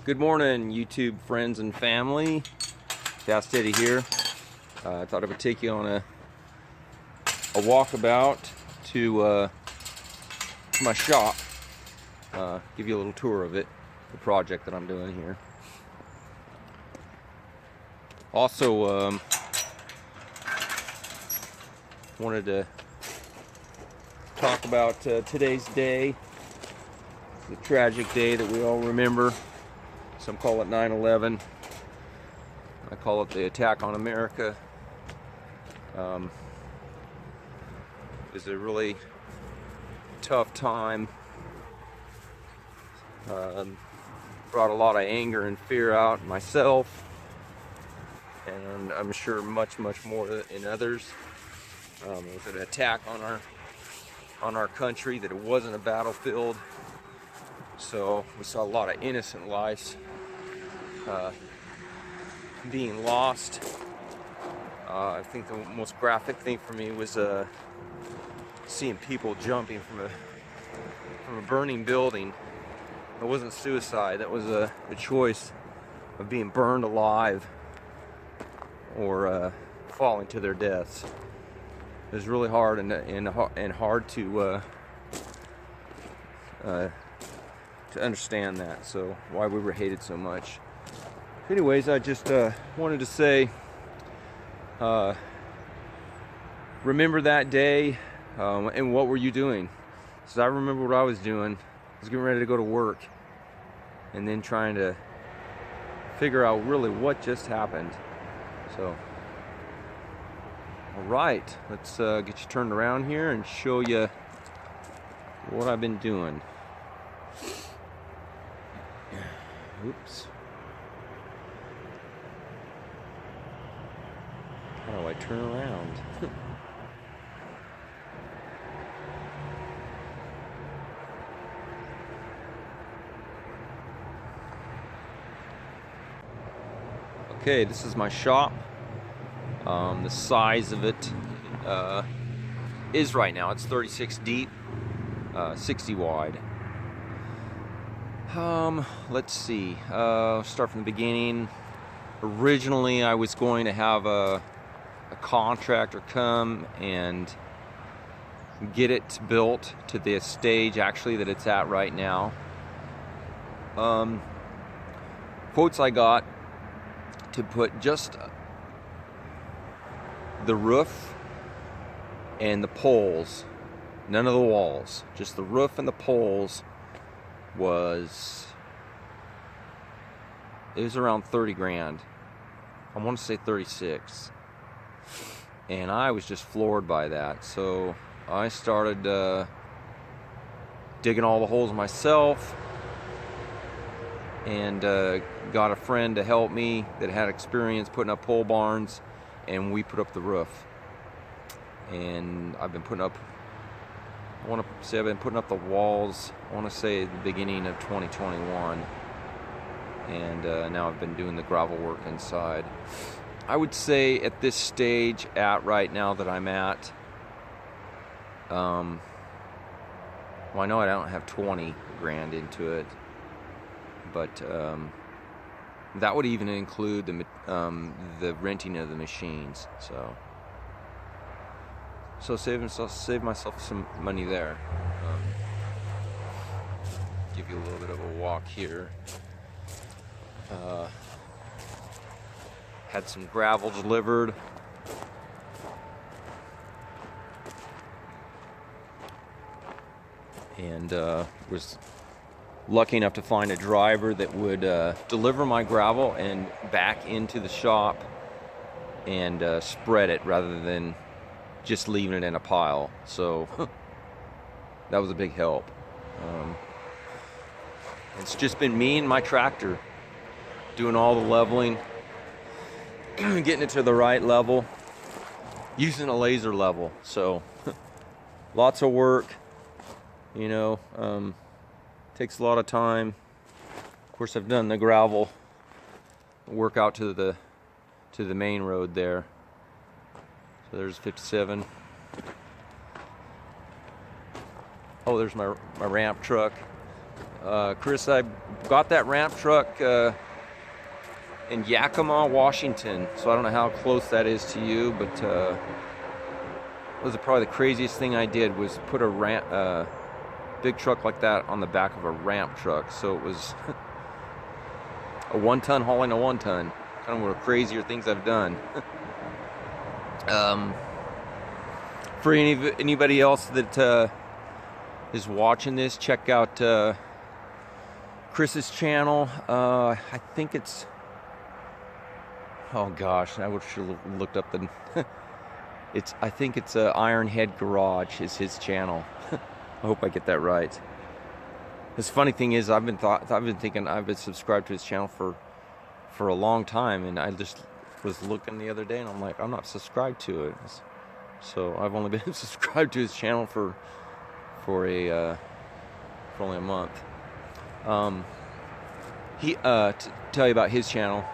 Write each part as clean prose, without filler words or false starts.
Good morning, YouTube friends and family. Fast Eddie here. I thought I would take you on a walkabout to my shop. Give you a little tour of it, the project that I'm doing here. Also, wanted to talk about today's day. The tragic day that we all remember. Some call it 9/11. I call it the attack on America. It was a really tough time. Brought a lot of anger and fear out in myself, and I'm sure much more in others. It was an attack on our country, that it wasn't a battlefield. So we saw a lot of innocent lives being lost. I think the most graphic thing for me was seeing people jumping from a burning building. It wasn't suicide. That was a choice of being burned alive or falling to their deaths. It was really hard and hard to understand that, so why we were hated so much. Anyways, I just wanted to say, remember that day, and what were you doing? So I remember what I was doing. I was getting ready to go to work, and then trying to figure out really what just happened. So, all right, let's get you turned around here and show you what I've been doing. Oops. How do I turn around? Okay, this is my shop. The size of it is right now, it's 36 deep, 60 wide. Let's see. Start from the beginning. Originally, I was going to have a contractor come and get it built to the stage actually that it's at right now. Quotes I got to put just the roof and the poles, none of the walls, just the roof and the poles, was around 30 grand. I want to say 36, and I was just floored by that. So I started digging all the holes myself, and got a friend to help me that had experience putting up pole barns, and we put up the roof. And I've been putting up, I want to say I've been putting up the walls, I want to say at the beginning of 2021, and now I've been doing the gravel work inside. I would say at this stage right now that I'm at, well, I know I don't have 20 grand into it, but that would even include the renting of the machines. So save myself some money there. Give you a little bit of a walk here. Had some gravel delivered. And was lucky enough to find a driver that would deliver my gravel and back into the shop and spread it rather than just leaving it in a pile. So that was a big help. It's just been me and my tractor doing all the leveling, getting it to the right level, using a laser level. So lots of work, you know, takes a lot of time. Of course, I've done the gravel work out to the main road there. So there's 57. Oh, there's my ramp truck. Chris, I got that ramp truck in Yakima, Washington. So I don't know how close that is to you, but that was probably the craziest thing I did was put a big truck like that on the back of a ramp truck. So it was a 1-ton hauling a 1-ton. Kind of one of the crazier things I've done. For anybody else that is watching this, check out Chris's channel. I think it's, oh gosh, I should have looked up the I think it's Ironhead Garage is his channel. I hope I get that right. This funny thing is, I've been thinking I've been subscribed to his channel for a long time, and I just was looking the other day and I'm like, I'm not subscribed to it. So I've only been subscribed to his channel for only a month. To tell you about his channel,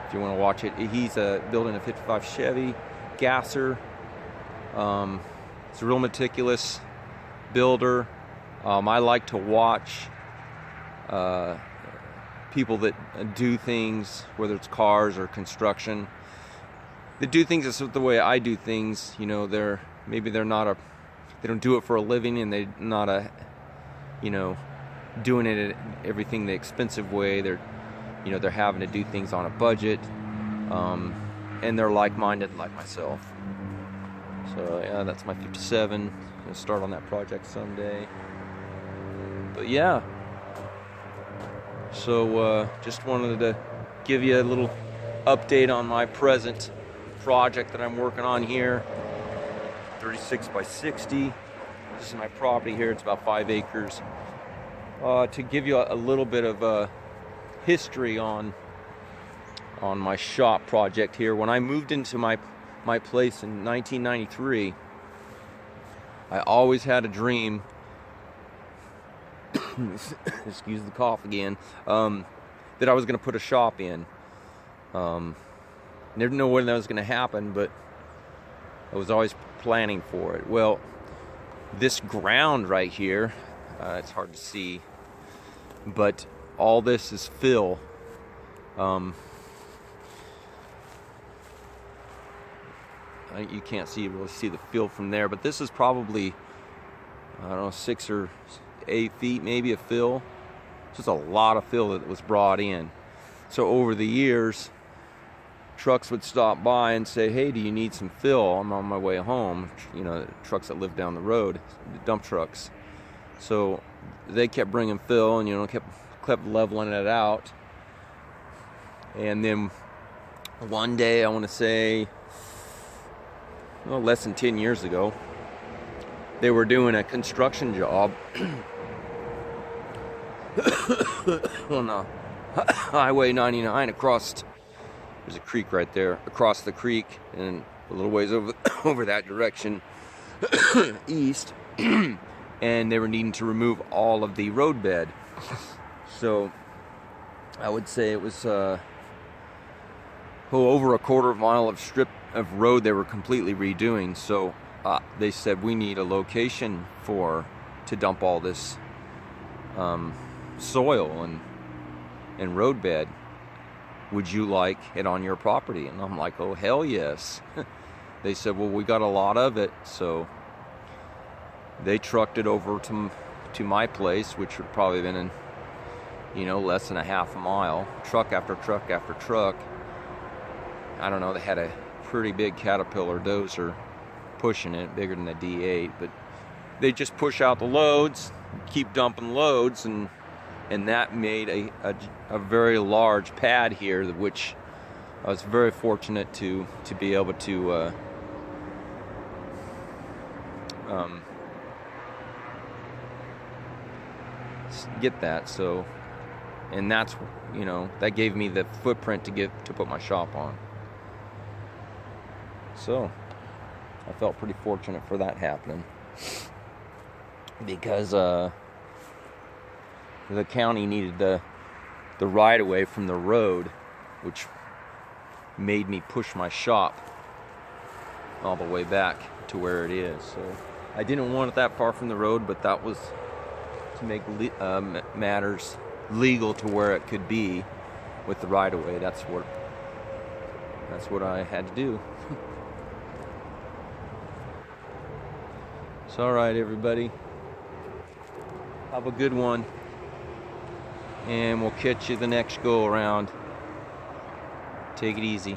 if you want to watch it, he's building a 55 Chevy gasser. It's a real meticulous builder. I like to watch people that do things, whether it's cars or construction. They do things the way I do things. You know, they don't do it for a living, and they're not doing it everything the expensive way. They're having to do things on a budget, and they're like-minded like myself. So yeah, that's my 57. Gonna start on that project someday. But yeah, so just wanted to give you a little update on my present project that I'm working on here. 36 by 60. This is my property here. It's about 5 acres. To give you a little bit of history on my shop project here. When I moved into my place in 1993, I always had a dream. Excuse the cough again. That I was going to put a shop in. Never know when that was going to happen, but I was always planning for it. Well, this ground right here, it's hard to see, but all this is fill. You can't really see the fill from there, but this is probably, I don't know, 6 or 8 feet maybe of fill. Just a lot of fill that was brought in. So over the years, trucks would stop by and say, hey, do you need some fill? I'm on my way home. You know, trucks that live down the road, dump trucks. So they kept bringing fill, and kept leveling it out. And then one day, I want to say, less than 10 years ago, they were doing a construction job on Highway 99 across. There's a creek right there, across the creek, and a little ways over that direction, east, and they were needing to remove all of the road bed. So I would say it was over a quarter mile of strip of road they were completely redoing. So they said, we need a location to dump all this soil and road bed. Would you like it on your property? And I'm like, oh, hell yes. They said, well, we got a lot of it. So they trucked it over to my place, which would probably have been in, less than a half a mile. Truck after truck after truck. I don't know, they had a pretty big Caterpillar dozer pushing it, bigger than the D8. But they just push out the loads, keep dumping loads, and that made a very large pad here, which I was very fortunate to be able to get that. So, and that's, that gave me the footprint to put my shop on. So I felt pretty fortunate for that happening, because the county needed the right of way from the road, which made me push my shop all the way back to where it is. So I didn't want it that far from the road, but that was to make matters legal to where it could be with the right-of-way. That's what I had to do. So all right, everybody, have a good one, and we'll catch you the next go around. Take it easy.